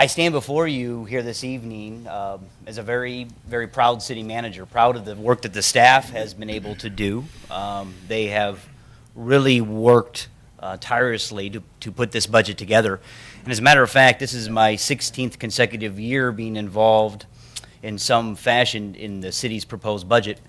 I stand before you here this evening as a very, very proud city manager, proud of the work that the staff has been able to do. They have really worked tirelessly to put this budget together. And as a matter of fact, this is my 16th consecutive year being involved in some fashion in the city's proposed budget.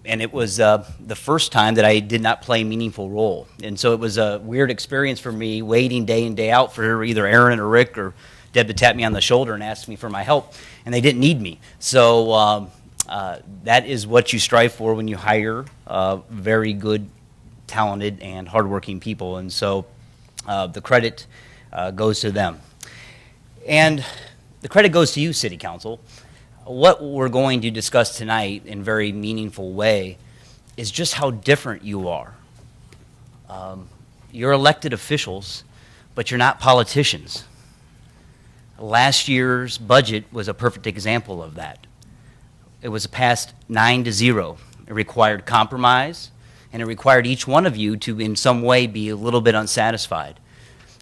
And it was the first time that I did not play a meaningful role. And so it was a weird experience for me, waiting day in, day out for either Aaron or Rick or Deb to tap me on the shoulder and ask me for my help, and they didn't need me. So that is what you strive for when you hire very good, talented, and hardworking people. And so the credit goes to them. And the credit goes to you, City Council. What we're going to discuss tonight in a very meaningful way is just how different you are. You're elected officials, but you're not politicians. Last year's budget was a perfect example of that. It was passed 9-0. It required compromise, and it required each one of you to in some way be a little bit unsatisfied.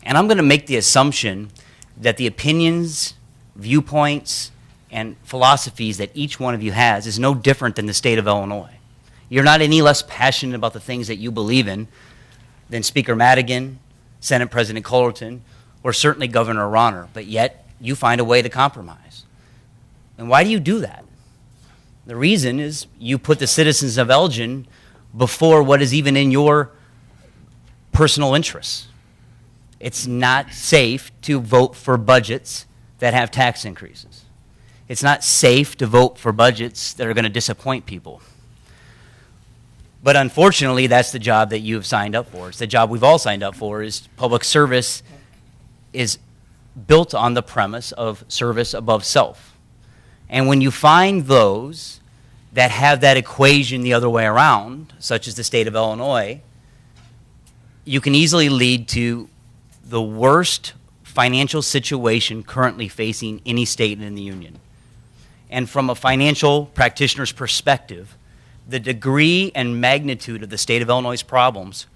And I'm going to make the assumption that the opinions, viewpoints, and philosophies that each one of you has is no different than the state of Illinois. You're not any less passionate about the things that you believe in than Speaker Madigan, Senate President Cullerton, or certainly Governor Rauner, but yet you find a way to compromise. And why do you do that? The reason is you put the citizens of Elgin before what is even in your personal interests. It's not safe to vote for budgets that have tax increases. It's not safe to vote for budgets that are going to disappoint people. But unfortunately, that's the job that you have signed up for. It's the job we've all signed up for. Is public service is built on the premise of service above self. And when you find those that have that equation the other way around, such as the state of Illinois, you can easily lead to the worst financial situation currently facing any state in the union. And from a financial practitioner's perspective, the degree and magnitude of the state of Illinois' problems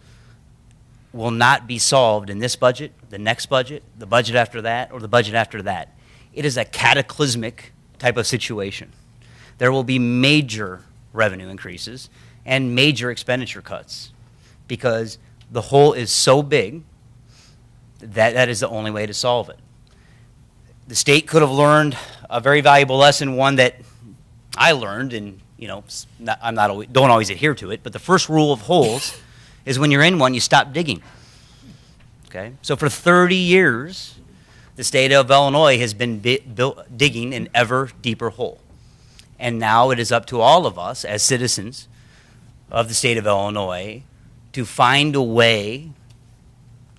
will not be solved in this budget, the next budget, the budget after that, or the budget after that. It is a cataclysmic type of situation. There will be major revenue increases and major expenditure cuts because the hole is so big that that is the only way to solve it. The state could have learned a very valuable lesson, one that I learned, and don't always adhere to it, but the first rule of holes is when you're in one, you stop digging. Okay? So for 30 years, the state of Illinois has been digging an ever deeper hole. And now it is up to all of us as citizens of the state of Illinois to find a way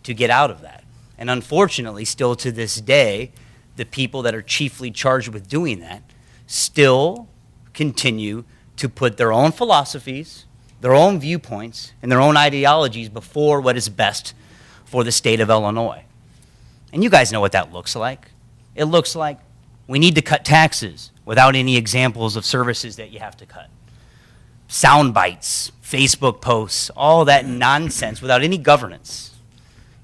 to get out of that. And unfortunately, still to this day, the people that are chiefly charged with doing that still continue to put their own philosophies, their own viewpoints, and their own ideologies before what is best for the state of Illinois. And you guys know what that looks like. It looks like we need to cut taxes without any examples of services that you have to cut. Sound bites, Facebook posts, all that nonsense without any governance.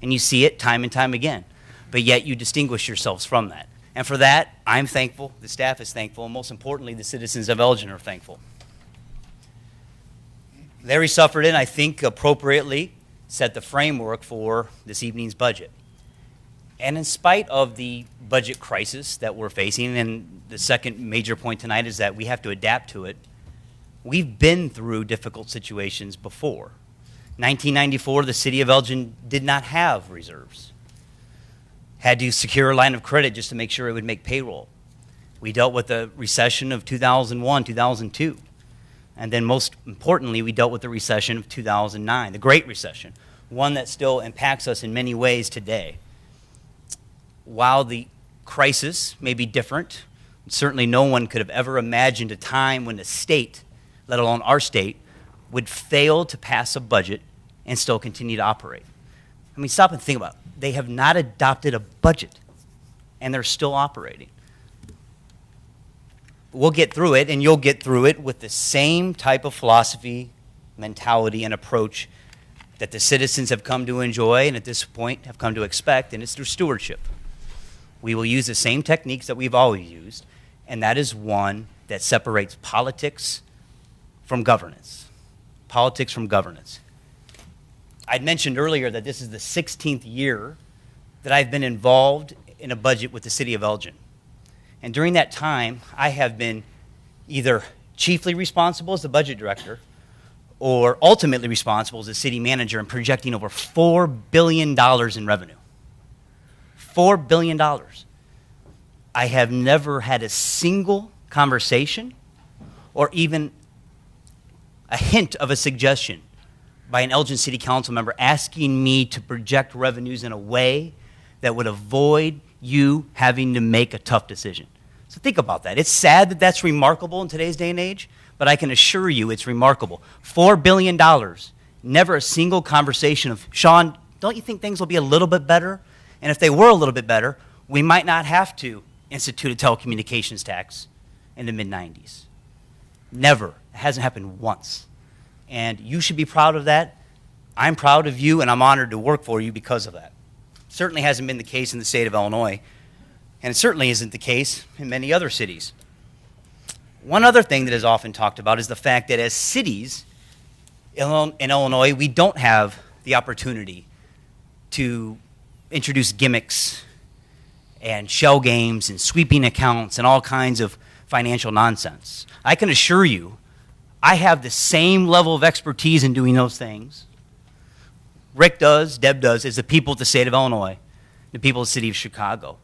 And you see it time and time again. But yet you distinguish yourselves from that. And for that, I'm thankful, the staff is thankful, and most importantly, the citizens of Elgin are thankful. Larry Suffredin, I think, appropriately set the framework for this evening's budget. And in spite of the budget crisis that we're facing, and the second major point tonight is that we have to adapt to it, we've been through difficult situations before. 1994, the city of Elgin did not have reserves. Had to secure a line of credit just to make sure it would make payroll. We dealt with the recession of 2001, 2002. And then most importantly, we dealt with the recession of 2009, the Great Recession, one that still impacts us in many ways today. While the crisis may be different, certainly no one could have ever imagined a time when the state, let alone our state, would fail to pass a budget and still continue to operate. I mean, stop and think about it. They have not adopted a budget, and they're still operating. We'll get through it, and you'll get through it with the same type of philosophy, mentality, and approach that the citizens have come to enjoy and at this point have come to expect, and it's through stewardship. We will use the same techniques that we've always used, and that is one that separates politics from governance. Politics from governance. I'd mentioned earlier that this is the 16th year that I've been involved in a budget with the city of Elgin. And during that time, I have been either chiefly responsible as the budget director or ultimately responsible as the city manager in projecting over $4 billion in revenue. $4 billion. I have never had a single conversation or even a hint of a suggestion by an Elgin City Council member asking me to project revenues in a way that would avoid you having to make a tough decision. So think about that. It's sad that that's remarkable in today's day and age, but I can assure you it's remarkable. $4 billion, never a single conversation of, Sean, don't you think things will be a little bit better? And if they were a little bit better, we might not have to institute a telecommunications tax in the mid-90s. Never. It hasn't happened once. And you should be proud of that. I'm proud of you, and I'm honored to work for you because of that. Certainly hasn't been the case in the state of Illinois, and it certainly isn't the case in many other cities. One other thing that is often talked about is the fact that as cities in Illinois, we don't have the opportunity to introduce gimmicks and shell games and sweeping accounts and all kinds of financial nonsense. I can assure you, I have the same level of expertise in doing those things. Rick does, Deb does, as the people of the state of Illinois, the people of the city of Chicago.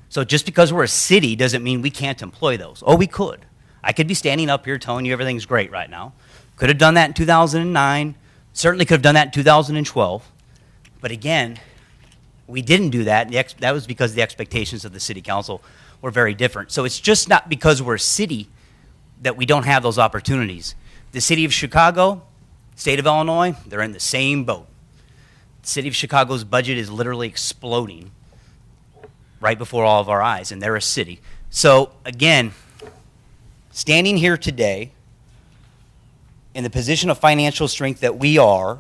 So just because we're a city doesn't mean we can't employ those. Oh, we could. I could be standing up here telling you everything's great right now. Could have done that in 2009. Certainly could have done that in 2012. But again, we didn't do that. That was because the expectations of the city council were very different. So it's just not because we're a city that we don't have those opportunities. The city of Chicago, state of Illinois, they're in the same boat. The city of Chicago's budget is literally exploding right before all of our eyes, and they're a city. So again, standing here today in the position of financial strength that we are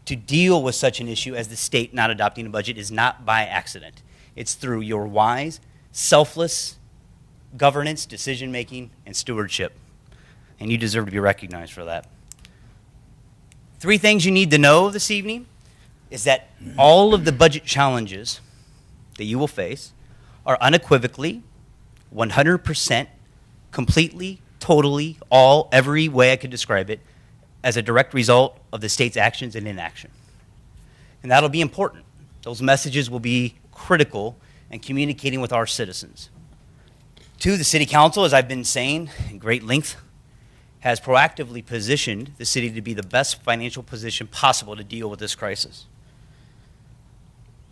to deal with such an issue as the state not adopting a budget is not by accident. It's through your wise, selfless governance, decision-making, and stewardship. And you deserve to be recognized for that. 3 things you need to know this evening is that all of the budget challenges that you will face are unequivocally, 100%, completely, totally, every way I could describe it, as a direct result of the state's actions and inaction. And that'll be important. Those messages will be critical in communicating with our citizens. 2, the city council, as I've been saying in great length, has proactively positioned the city to be the best financial position possible to deal with this crisis.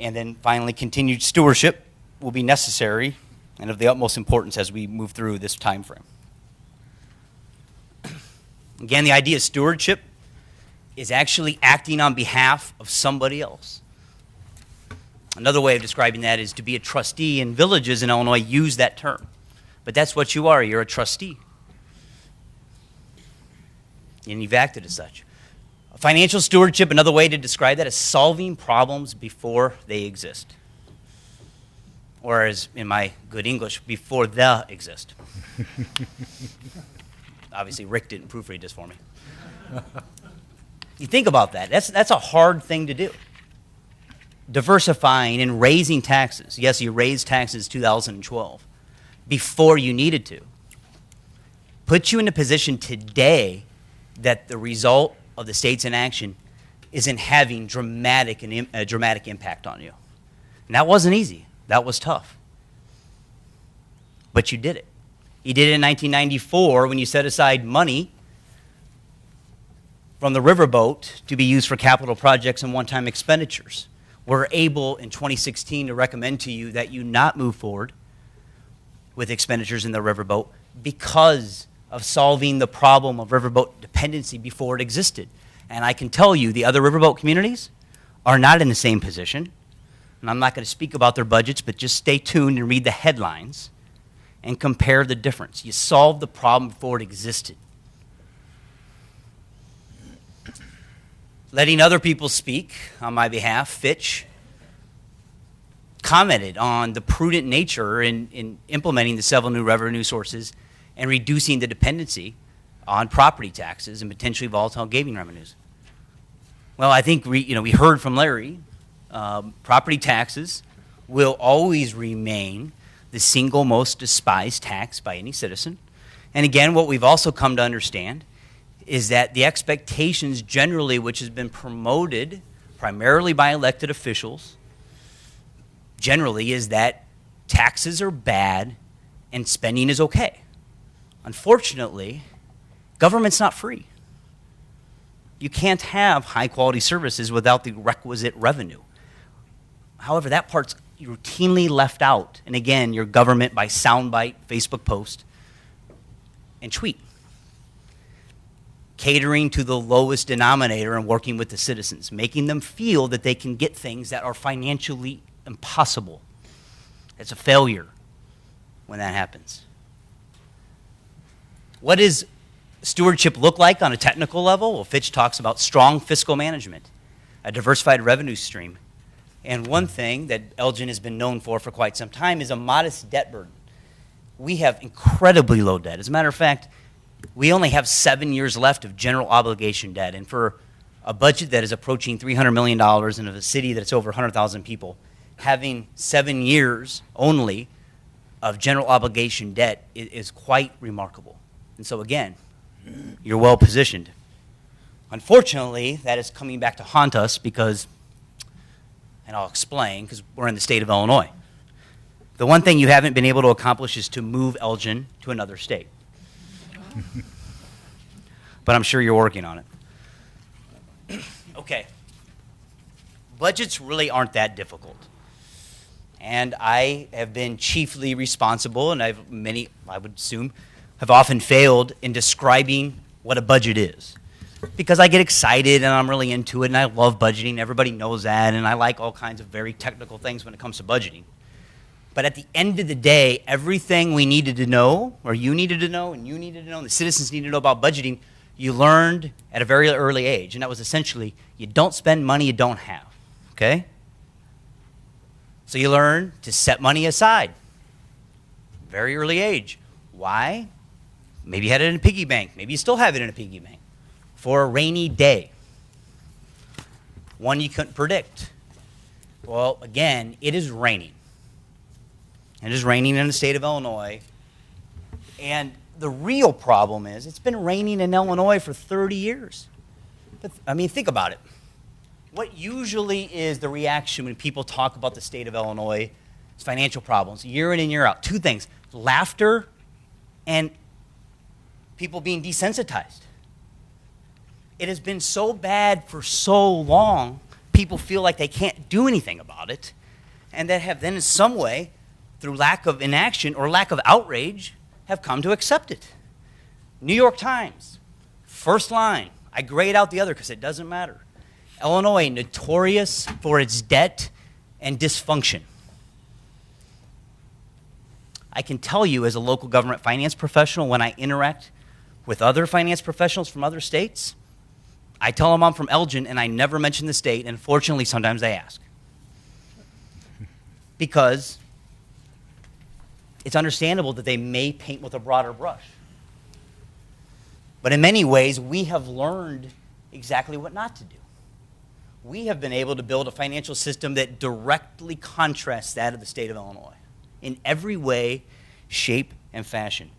And then finally, continued stewardship will be necessary and of the utmost importance as we move through this time frame. Again, the idea of stewardship is actually acting on behalf of somebody else. Another way of describing that is to be a trustee, and villages in Illinois use that term. But that's what you are. You're a trustee. And you've acted as such. Financial stewardship, another way to describe that, is solving problems before they exist. Or as in my good English, before they exist. Obviously, Rick didn't proofread this for me. You think about that. That's a hard thing to do. Diversifying and raising taxes. Yes, you raised taxes 2012 before you needed to. Put you in a position today that the result of the state's inaction isn't having a dramatic impact on you. And that wasn't easy. That was tough. But you did it. You did it in 1994 when you set aside money from the riverboat to be used for capital projects and one-time expenditures. We're able in 2016 to recommend to you that you not move forward with expenditures in the riverboat because of solving the problem of riverboat dependency before it existed. And I can tell you the other riverboat communities are not in the same position. And I'm not going to speak about their budgets, but just stay tuned and read the headlines and compare the difference. You solved the problem before it existed. Letting other people speak on my behalf, Fitch commented on the prudent nature in implementing the several new revenue sources and reducing the dependency on property taxes and potentially volatile gaming revenues. Well, I think we heard from Larry, property taxes will always remain the single most despised tax by any citizen. And again, what we've also come to understand is that the expectations generally, which has been promoted primarily by elected officials, generally is that taxes are bad and spending is okay. Unfortunately, government's not free. You can't have high-quality services without the requisite revenue. However, that part's routinely left out. And again, your government by soundbite, Facebook post, and tweet. Catering to the lowest denominator and working with the citizens, making them feel that they can get things that are financially impossible. It's a failure when that happens. What does stewardship look like on a technical level? Well, Fitch talks about strong fiscal management, a diversified revenue stream. And one thing that Elgin has been known for quite some time is a modest debt burden. We have incredibly low debt. As a matter of fact, we only have 7 years left of general obligation debt. And for a budget that is approaching $300 million and of a city that's over 100,000 people, having 7 years only of general obligation debt is quite remarkable. And so again, you're well positioned. Unfortunately, that is coming back to haunt us because, and I'll explain, because we're in the state of Illinois. The one thing you haven't been able to accomplish is to move Elgin to another state. But I'm sure you're working on it. Okay. Budgets really aren't that difficult. And I have been chiefly responsible, and I would assume, have often failed in describing what a budget is. Because I get excited and I'm really into it and I love budgeting. Everybody knows that, and I like all kinds of very technical things when it comes to budgeting. But at the end of the day, everything we needed to know, or you needed to know, and you needed to know, and the citizens needed to know about budgeting, you learned at a very early age. And that was essentially, you don't spend money you don't have, okay? So you learn to set money aside. Very early age. Why? Maybe you had it in a piggy bank. Maybe you still have it in a piggy bank. For a rainy day. One you couldn't predict. Well, again, it is raining. It is raining in the state of Illinois. And the real problem is it's been raining in Illinois for 30 years. But, I mean, think about it. What usually is the reaction when people talk about the state of Illinois' financial problems, year in and year out? Two things, laughter and people being desensitized. It has been so bad for so long, people feel like they can't do anything about it, and that have then in some way, through lack of inaction or lack of outrage, have come to accept it. New York Times, first line. I grayed out the other because it doesn't matter. Illinois, notorious for its debt and dysfunction. I can tell you as a local government finance professional, when I interact with other finance professionals from other states, I tell them I'm from Elgin and I never mention the state, and fortunately sometimes they ask. Because it's understandable that they may paint with a broader brush. But in many ways, we have learned exactly what not to do. We have been able to build a financial system that directly contrasts that of the state of Illinois in every way, shape, and fashion.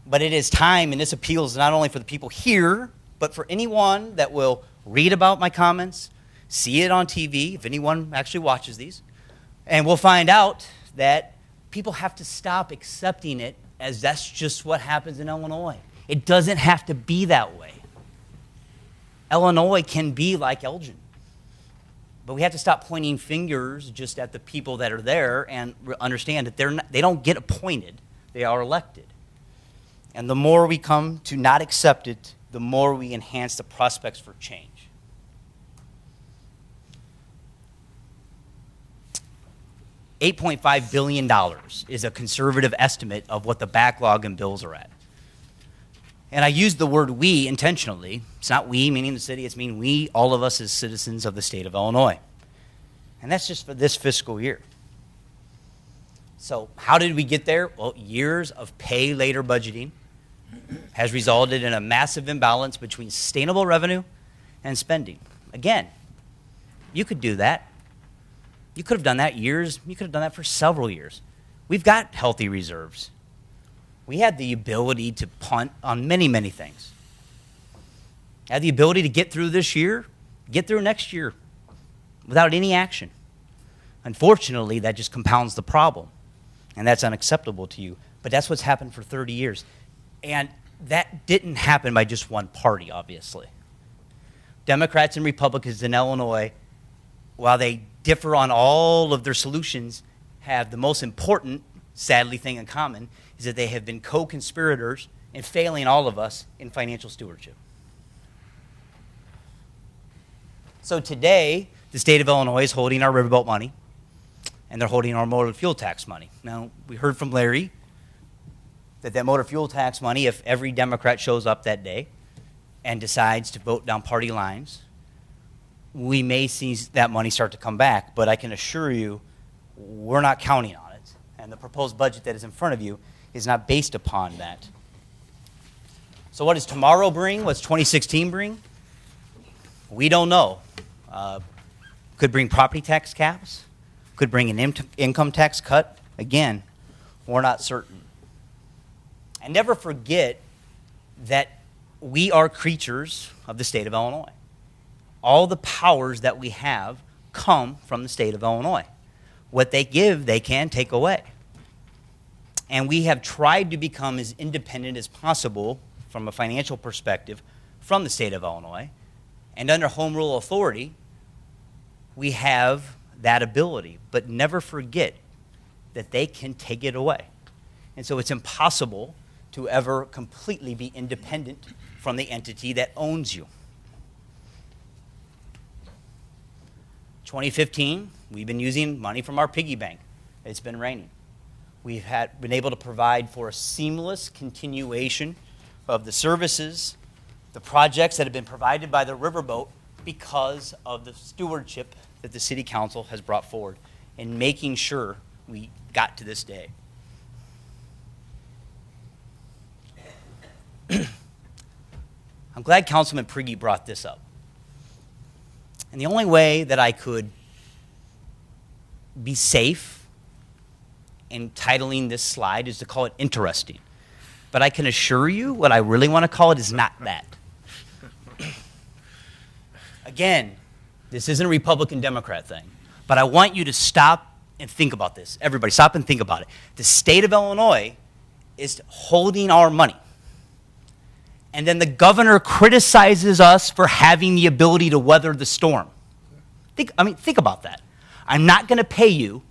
But it is time, and this appeals not only for the people here, but for anyone that will read about my comments, see it on TV, if anyone actually watches these, and we'll find out that people have to stop accepting it as that's just what happens in Illinois. It doesn't have to be that way. Illinois can be like Elgin. But we have to stop pointing fingers just at the people that are there and understand that they don't get appointed, they are elected. And the more we come to not accept it, the more we enhance the prospects for change. $8.5 billion is a conservative estimate of what the backlog and bills are at. And I use the word we intentionally. It's not we, meaning the city. It's mean we, all of us as citizens of the state of Illinois. And that's just for this fiscal year. So how did we get there? Well, years of pay later budgeting has resulted in a massive imbalance between sustainable revenue and spending. Again, you could do that. You could have done that years. You could have done that for several years. We've got healthy reserves. We had the ability to punt on many, many things. Had the ability to get through this year, get through next year without any action. Unfortunately, that just compounds the problem, and that's unacceptable to you. But that's what's happened for 30 years. And that didn't happen by just one party, obviously. Democrats and Republicans in Illinois, while they differ on all of their solutions, have the most important, sadly, thing in common is that they have been co-conspirators in failing all of us in financial stewardship. So today, the state of Illinois is holding our riverboat money, and they're holding our motor fuel tax money. Now, we heard from Larry that motor fuel tax money, if every Democrat shows up that day and decides to vote down party lines, we may see that money start to come back. But I can assure you, we're not counting on it. And the proposed budget that is in front of you is not based upon that. So what does tomorrow bring? What's 2016 bring? We don't know. Could bring property tax caps. Could bring an income tax cut. Again, we're not certain. And never forget that we are creatures of the state of Illinois. All the powers that we have come from the state of Illinois. What they give, they can take away. And we have tried to become as independent as possible from a financial perspective from the state of Illinois. And under home rule authority, we have that ability. But never forget that they can take it away. And so it's impossible to ever completely be independent from the entity that owns you. 2015, we've been using money from our piggy bank. It's been raining. We've been able to provide for a seamless continuation of the services, the projects that have been provided by the riverboat because of the stewardship that the city council has brought forward in making sure we got to this day. I'm glad Councilman Prigge brought this up. And the only way that I could be safe in titling this slide is to call it interesting. But I can assure you what I really want to call it is not that. Again, this isn't a Republican-Democrat thing. But I want you to stop and think about this. Everybody, stop and think about it. The state of Illinois is holding our money. And then the governor criticizes us for having the ability to weather the storm. Think about that. I'm not going to pay you.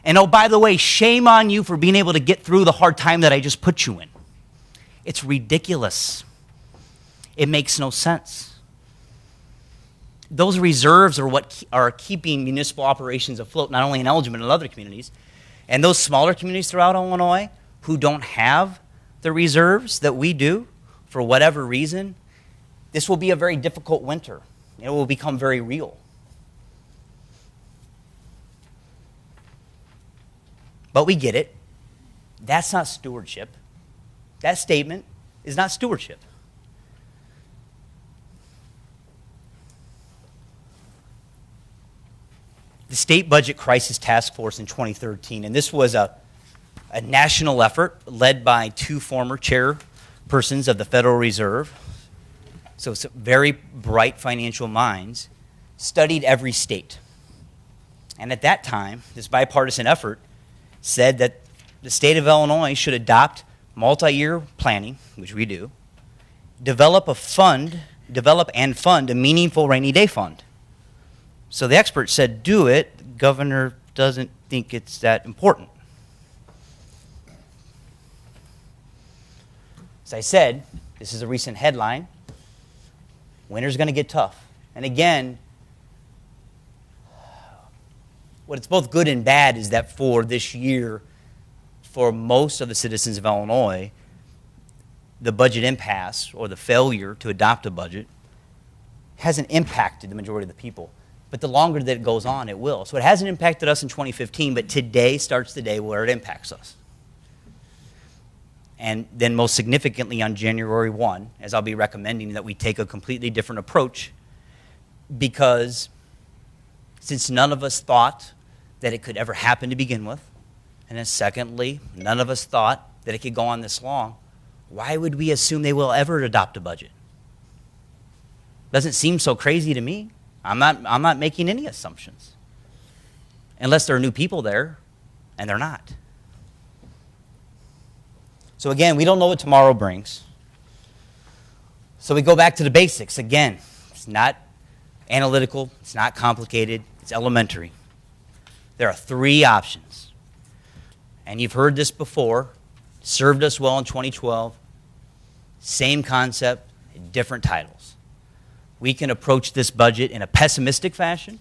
And oh, by the way, shame on you for being able to get through the hard time that I just put you in. It's ridiculous. It makes no sense. Those reserves are what are keeping municipal operations afloat, not only in Elgin, but in other communities. And those smaller communities throughout Illinois who don't have the reserves that we do, for whatever reason, this will be a very difficult winter. It will become very real. But we get it. That's not stewardship. That statement is not stewardship. The State Budget Crisis Task Force in 2013, and this was a national effort led by two former chairpersons of the Federal Reserve, so some very bright financial minds, studied every state. And at that time, this bipartisan effort said that the state of Illinois should adopt multi-year planning, which we do, develop and fund a meaningful rainy day fund. So the experts said, do it. The governor doesn't think it's that important. As I said, this is a recent headline. Winter's going to get tough. And again, what's both good and bad is that for this year, for most of the citizens of Illinois, the budget impasse or the failure to adopt a budget hasn't impacted the majority of the people. But the longer that it goes on, it will. So it hasn't impacted us in 2015, but today starts the day where it impacts us. And then most significantly on January 1, as I'll be recommending that we take a completely different approach, because since none of us thought that it could ever happen to begin with, and then secondly, none of us thought that it could go on this long, why would we assume they will ever adopt a budget? Doesn't seem so crazy to me. I'm not making any assumptions. Unless there are new people there, and they're not. So again, we don't know what tomorrow brings. So we go back to the basics. Again, it's not analytical, it's not complicated, it's elementary. There are three options. And you've heard this before. Served us well in 2012. Same concept, different titles. We can approach this budget in a pessimistic fashion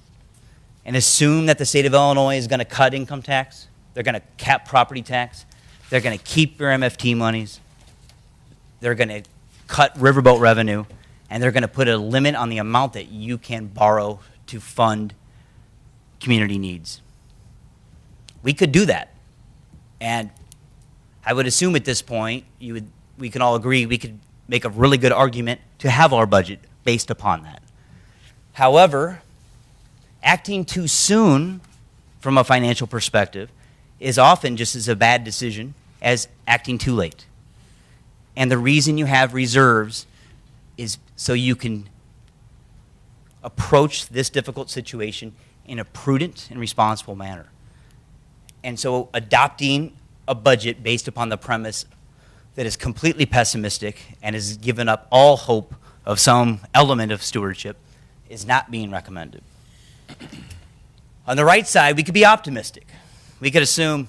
and assume that the state of Illinois is going to cut income tax. They're going to cap property tax. They're going to keep your MFT monies. They're going to cut riverboat revenue. And they're going to put a limit on the amount that you can borrow to fund community needs. We could do that. And I would assume at this point, we can all agree we could make a really good argument to have our budget based upon that. However, acting too soon from a financial perspective is often just as a bad decision as acting too late. And the reason you have reserves is so you can approach this difficult situation in a prudent and responsible manner. And so adopting a budget based upon the premise that is completely pessimistic and has given up all hope of some element of stewardship is not being recommended. On the right side, we could be optimistic. We could assume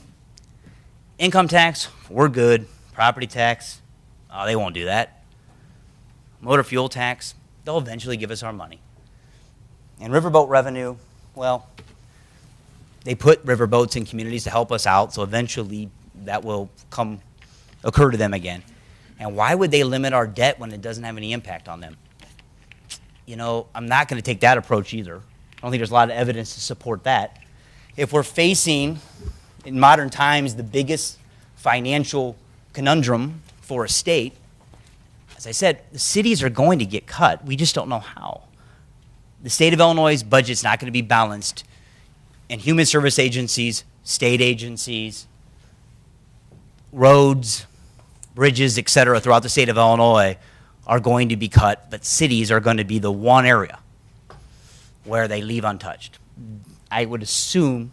income tax, we're good. Property tax, they won't do that. Motor fuel tax, they'll eventually give us our money. And riverboat revenue, well, they put riverboats in communities to help us out, so eventually that will occur to them again. And why would they limit our debt when it doesn't have any impact on them? You know, I'm not going to take that approach either. I don't think there's a lot of evidence to support that. If we're facing, in modern times, the biggest financial conundrum for a state, as I said, the cities are going to get cut. We just don't know how. The state of Illinois' budget's not going to be balanced, and human service agencies, state agencies, roads, bridges, et cetera, throughout the state of Illinois are going to be cut, but cities are going to be the one area where they leave untouched. I would assume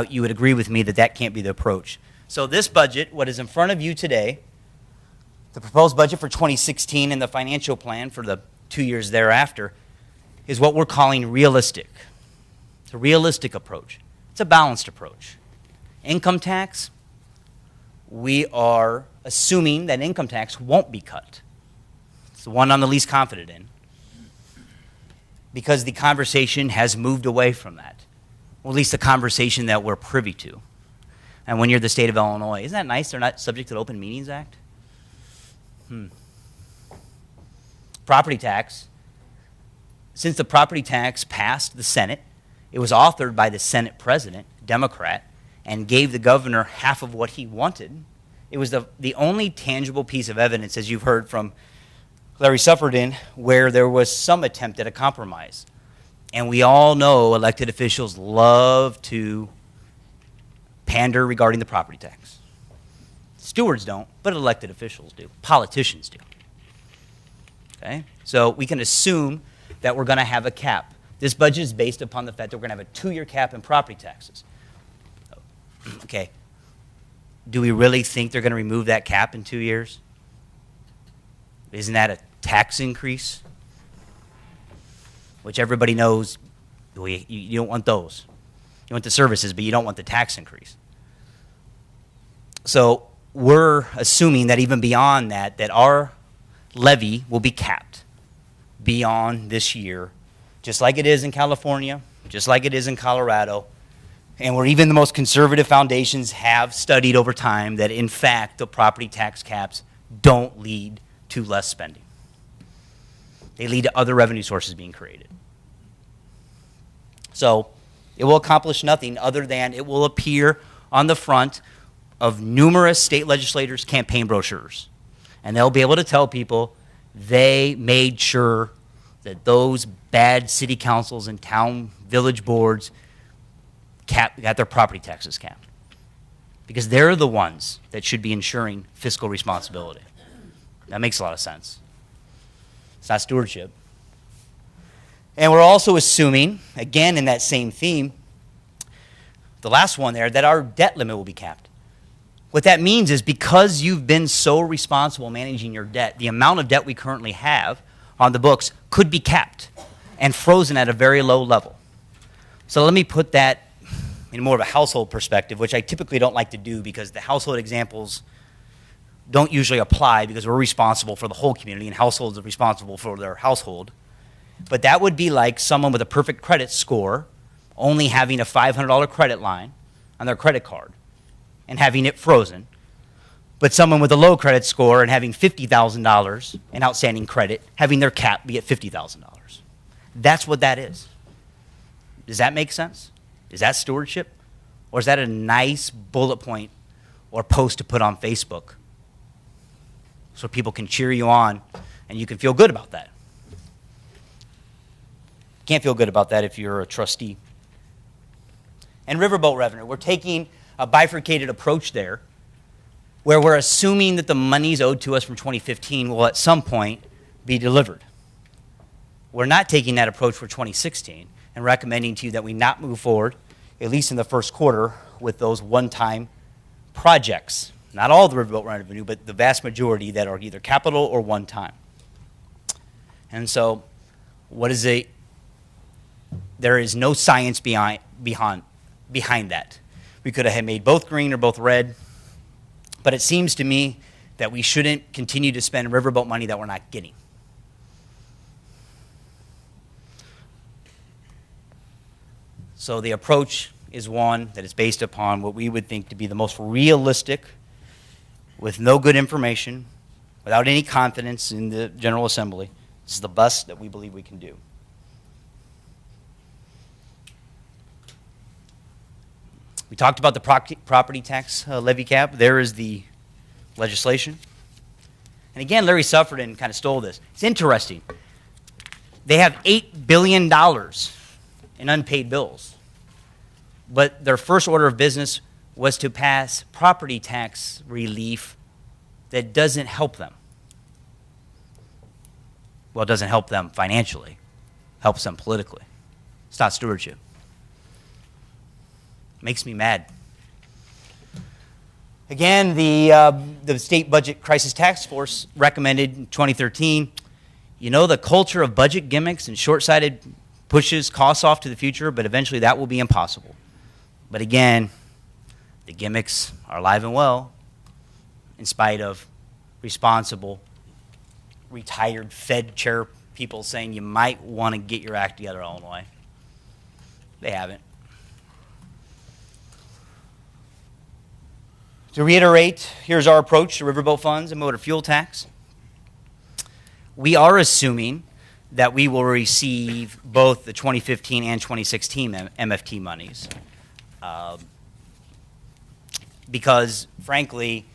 you would agree with me that that can't be the approach. So this budget, what is in front of you today, the proposed budget for 2016 and the financial plan for the 2 years thereafter, is what we're calling realistic. It's a realistic approach. It's a balanced approach. Income tax, we are assuming that income tax won't be cut. It's the one I'm the least confident in, because the conversation has moved away from that. Well, at least the conversation that we're privy to. And when you're the state of Illinois, isn't that nice? They're not subject to the Open Meetings Act. Property tax. Since the property tax passed the Senate, it was authored by the Senate president, Democrat, and gave the governor half of what he wanted. It was the only tangible piece of evidence, as you've heard from Larry Sufferdin, where there was some attempt at a compromise. And we all know elected officials love to pander regarding the property tax. Stewards don't, but elected officials do. Politicians do. Okay? So we can assume that we're going to have a cap. This budget is based upon the fact that we're going to have a 2-year cap in property taxes. Okay. Do we really think they're going to remove that cap in 2 years? Isn't that a tax increase? Which everybody knows you don't want those. You want the services, but you don't want the tax increase. So we're assuming that even beyond that, that our levy will be capped beyond this year, just like it is in California, just like it is in Colorado, and where even the most conservative foundations have studied over time that, in fact, the property tax caps don't lead to less spending. They lead to other revenue sources being created. So it will accomplish nothing other than it will appear on the front of numerous state legislators' campaign brochures. And they'll be able to tell people they made sure that those bad city councils and town village boards got their property taxes capped. Because they're the ones that should be ensuring fiscal responsibility. That makes a lot of sense. It's not stewardship. And we're also assuming, again in that same theme, the last one there, that our debt limit will be capped. What that means is because you've been so responsible managing your debt, the amount of debt we currently have on the books could be capped and frozen at a very low level. So let me put that in more of a household perspective, which I typically don't like to do because the household examples don't usually apply because we're responsible for the whole community and households are responsible for their household. But that would be like someone with a perfect credit score only having a $500 credit line on their credit card and having it frozen, but someone with a low credit score and having $50,000 in outstanding credit having their cap be at $50,000. That's what that is. Does that make sense? Is that stewardship? Or is that a nice bullet point or post to put on Facebook so people can cheer you on and you can feel good about that? Can't feel good about that if you're a trustee. And riverboat revenue, we're taking a bifurcated approach there where we're assuming that the monies owed to us from 2015 will at some point be delivered. We're not taking that approach for 2016 and recommending to you that we not move forward, at least in the first quarter, with those one-time projects. Not all the riverboat revenue, but the vast majority that are either capital or one-time. And so there is no science behind that. We could have made both green or both red, but it seems to me that we shouldn't continue to spend riverboat money that we're not getting. So the approach is one that is based upon what we would think to be the most realistic, with no good information, without any confidence in the General Assembly. This is the best that we believe we can do. We talked about the property tax levy cap. There is the legislation. And again, Larry Suffredin kind of stole this. It's interesting. They have $8 billion in unpaid bills. But their first order of business was to pass property tax relief that doesn't help them. Well, it doesn't help them financially. It helps them politically. It's not stewardship. Makes me mad. Again, the State Budget Crisis Task Force recommended in 2013, the culture of budget gimmicks and short-sighted pushes costs off to the future, but eventually that will be impossible. But again, the gimmicks are alive and well in spite of responsible, retired Fed chair people saying you might want to get your act together, Illinois. They haven't. To reiterate, here's our approach to riverboat funds and motor fuel tax. We are assuming that we will receive both the 2015 and 2016 MFT monies. Because, frankly,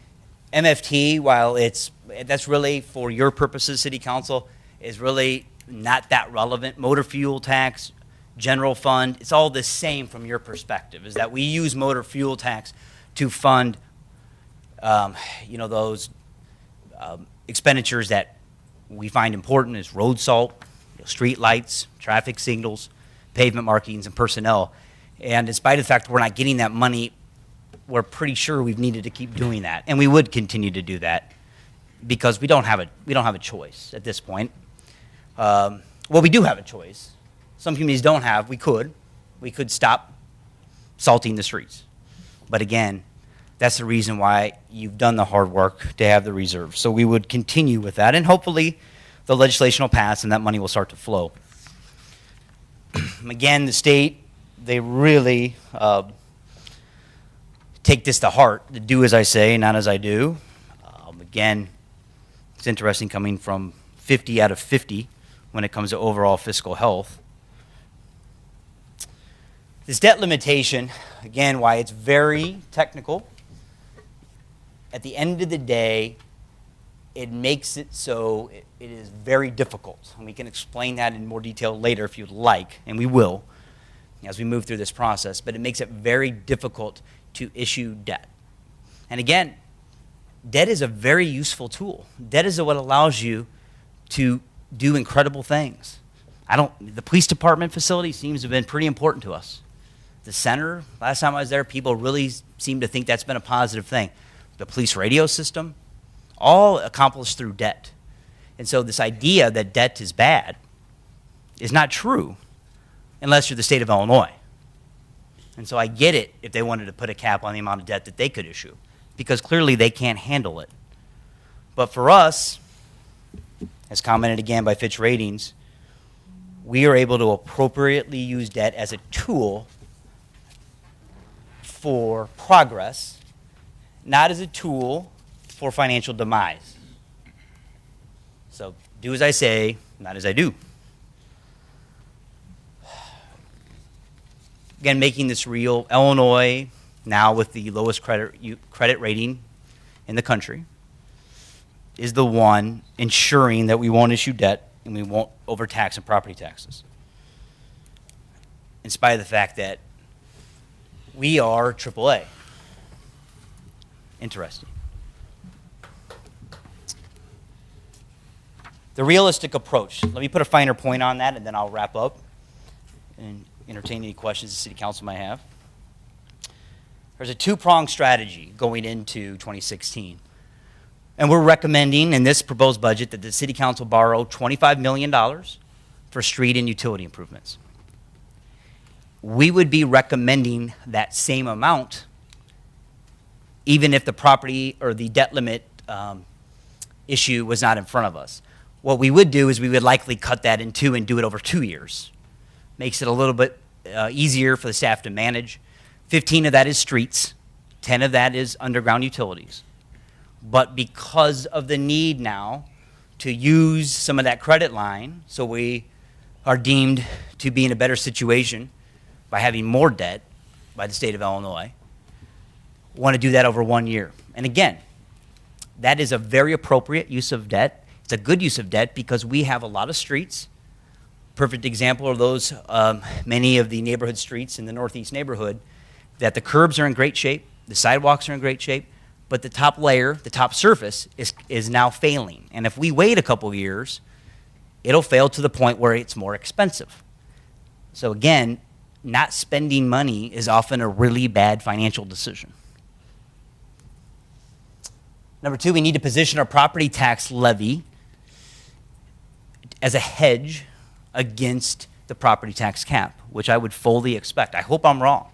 MFT, while that's really for your purposes, City Council, is really not that relevant. Motor fuel tax, general fund, it's all the same from your perspective, is that we use motor fuel tax to fund those expenditures that we find important is road salt, street lights, traffic signals, pavement markings, and personnel. And in spite of the fact that we're not getting that money, we're pretty sure we've needed to keep doing that, and we would continue to do that because we don't have a choice at this point. Well, we do have a choice. Some communities don't have. We could stop salting the streets, but again, that's the reason why you've done the hard work to have the reserve. So we would continue with that, and hopefully the legislation will pass and that money will start to flow. Again, the state, they really take this to heart, to do as I say, not as I do. Again, it's interesting coming from 50 out of 50 when it comes to overall fiscal health. This debt limitation, again, why it's very technical. At the end of the day, it makes it so it is very difficult. And we can explain that in more detail later if you'd like, and we will as we move through this process. But it makes it very difficult to issue debt. And again, debt is a very useful tool. Debt is what allows you to do incredible things. The police department facility seems to have been pretty important to us. The center, last time I was there, people really seem to think that's been a positive thing. The police radio system, all accomplished through debt. And so this idea that debt is bad is not true unless you're the state of Illinois. And so I get it if they wanted to put a cap on the amount of debt that they could issue, because clearly they can't handle it. But for us, as commented again by Fitch Ratings, we are able to appropriately use debt as a tool for progress, not as a tool for financial demise. So do as I say, not as I do. Again, making this real, Illinois, now with the lowest credit rating in the country, is the one ensuring that we won't issue debt and we won't overtax in property taxes. In spite of the fact that we are AAA. Interesting. The realistic approach. Let me put a finer point on that, and then I'll wrap up and entertain any questions the City Council might have. There's a two-pronged strategy going into 2016. And we're recommending in this proposed budget that the City Council borrow $25 million for street and utility improvements. We would be recommending that same amount even if the property or the debt limit issue was not in front of us. What we would do is we would likely cut that in two and do it over 2 years. Makes it a little bit easier for the staff to manage. 15 of that is streets. 10 of that is underground utilities. But because of the need now to use some of that credit line, so we are deemed to be in a better situation by having more debt by the state of Illinois, want to do that over 1 year. And again, that is a very appropriate use of debt. It's a good use of debt because we have a lot of streets. Perfect example are those many of the neighborhood streets in the northeast neighborhood that the curbs are in great shape, the sidewalks are in great shape, but the top layer, the top surface is now failing. And if we wait a couple years, it'll fail to the point where it's more expensive. So again, not spending money is often a really bad financial decision. Number two, we need to position our property tax levy as a hedge against the property tax cap, which I would fully expect. I hope I'm wrong.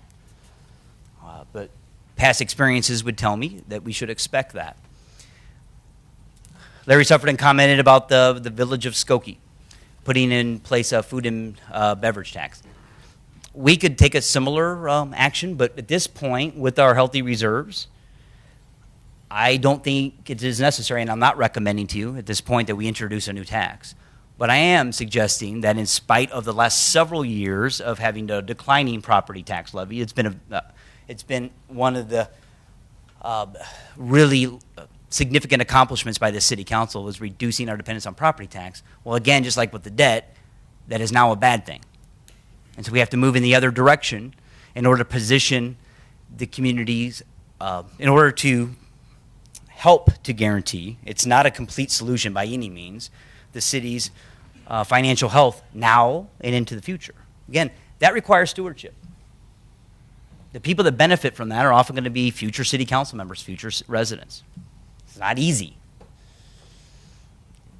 But past experiences would tell me that we should expect that. Larry Suffredin commented about the village of Skokie putting in place a food and beverage tax. We could take a similar action, but at this point, with our healthy reserves, I don't think it is necessary, and I'm not recommending to you at this point that we introduce a new tax. But I am suggesting that in spite of the last several years of having a declining property tax levy, it's been one of the really significant accomplishments by the City Council was reducing our dependence on property tax. Well, again, just like with the debt, that is now a bad thing. And so we have to move in the other direction in order to position the communities, in order to help to guarantee, it's not a complete solution by any means, the city's financial health now and into the future. Again, that requires stewardship. The people that benefit from that are often going to be future city council members, future residents. It's not easy.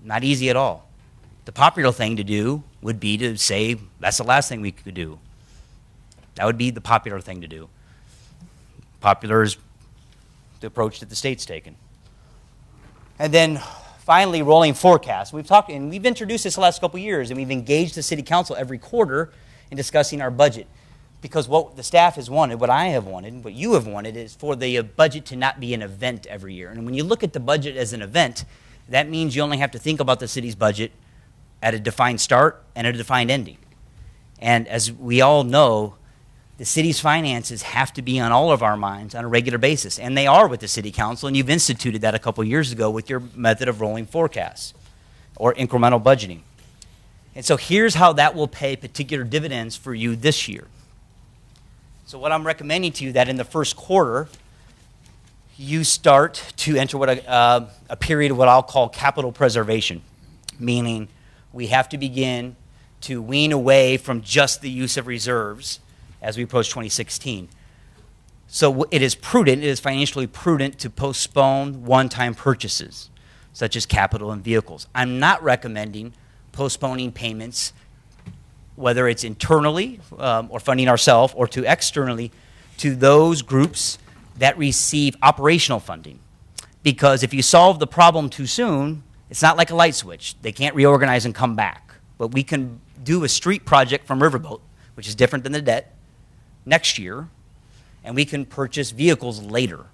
Not easy at all. The popular thing to do would be to say, that's the last thing we could do. That would be the popular thing to do. Popular is the approach that the state's taken. And then finally, rolling forecast. We've introduced this the last couple of years, and we've engaged the city council every quarter in discussing our budget. Because what the staff has wanted, what I have wanted, what you have wanted, is for the budget to not be an event every year. And when you look at the budget as an event, that means you only have to think about the city's budget at a defined start and a defined ending. And as we all know, The city's finances have to be on all of our minds on a regular basis, and they are with the city council, and you've instituted that a couple years ago with your method of rolling forecasts or incremental budgeting. And so here's how that will pay particular dividends for you this year. So what I'm recommending to you that in the first quarter, you start to enter a period of what I'll call capital preservation, meaning we have to begin to wean away from just the use of reserves as we approach 2016. So it is financially prudent to postpone one-time purchases, such as capital and vehicles. I'm not recommending postponing payments, whether it's internally or funding ourselves or to externally, to those groups that receive operational funding. Because if you solve the problem too soon, it's not like a light switch. They can't reorganize and come back. But we can do a street project from Riverboat, which is different than the debt, next year, and we can purchase vehicles later.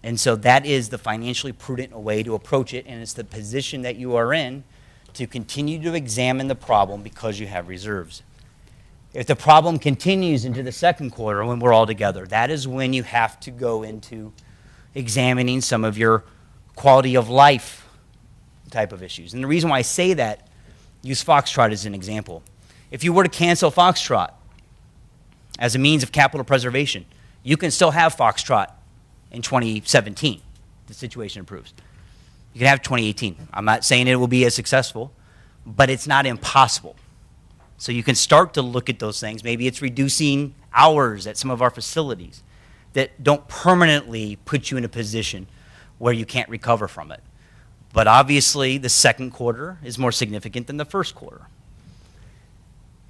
And so that is the financially prudent way to approach it, and it's the position that you are in to continue to examine the problem because you have reserves. If the problem continues into the second quarter when we're all together, that is when you have to go into examining some of your quality of life type of issues. And the reason why I say that, use Foxtrot as an example. If you were to cancel Foxtrot as a means of capital preservation, you can still have Foxtrot in 2017. The situation improves. You can have 2018. I'm not saying it will be as successful, but it's not impossible. So you can start to look at those things. Maybe it's reducing hours at some of our facilities that don't permanently put you in a position where you can't recover from it. But obviously, the second quarter is more significant than the first quarter.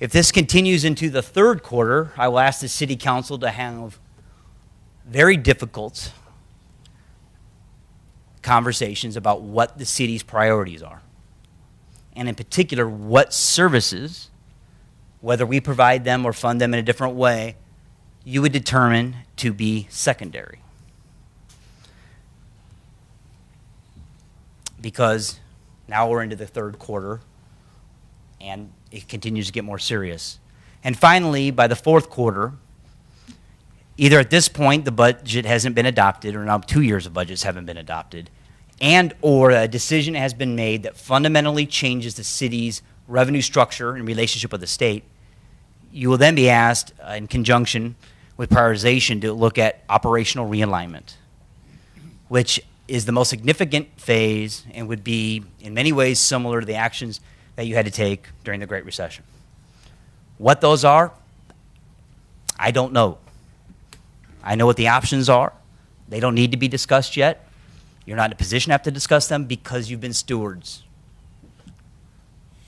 If this continues into the third quarter, I will ask the City Council to have very difficult conversations about what the city's priorities are. And in particular, what services, whether we provide them or fund them in a different way, you would determine to be secondary. Because now we're into the third quarter, and it continues to get more serious. And finally, by the fourth quarter, either at this point the budget hasn't been adopted, or now 2 years of budgets haven't been adopted, and or a decision has been made that fundamentally changes the city's revenue structure in relationship with the state, you will then be asked, in conjunction with prioritization, to look at operational realignment, which is the most significant phase and would be in many ways similar to the actions that you had to take during the Great Recession. What those are, I don't know. I know what the options are. They don't need to be discussed yet. You're not in a position to have to discuss them because you've been stewards.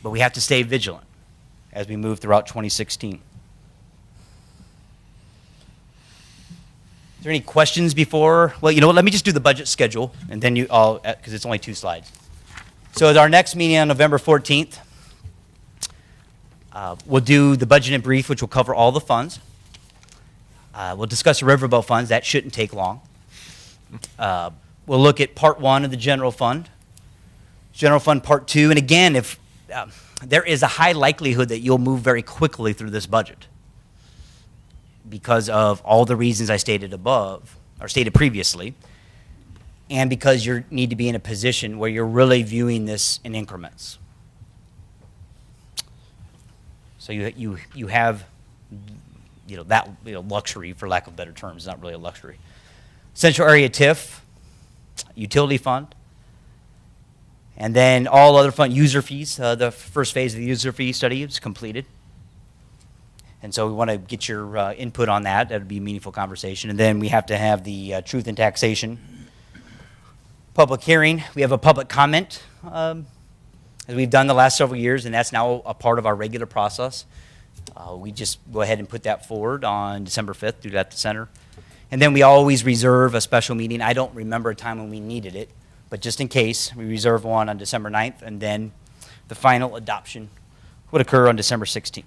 But we have to stay vigilant as we move throughout 2016. Is there any questions before? Well, you know what, let me just do the budget schedule, and then you all, because it's only 2 slides. So at our next meeting on November 14th, we'll do the budget in brief, which will cover all the funds. We'll discuss the riverboat funds. That shouldn't take long. We'll look at part 1 of the general fund, general fund part 2, and again, if there is a high likelihood that you'll move very quickly through this budget because of all the reasons I stated above, or stated previously, and because you need to be in a position where you're really viewing this in increments. So you have that luxury, for lack of better terms. It's not really a luxury. Central Area TIF, utility fund, and then all other fund user fees. The first phase of the user fee study is completed. And so we want to get your input on that. That would be a meaningful conversation. And then we have to have the truth in taxation public hearing. We have a public comment, as we've done the last several years, and that's now a part of our regular process. We just go ahead and put that forward on December 5th, do that at the center. And then we always reserve a special meeting. I don't remember a time when we needed it, but just in case, we reserve one on December 9th, and then the final adoption would occur on December 16th.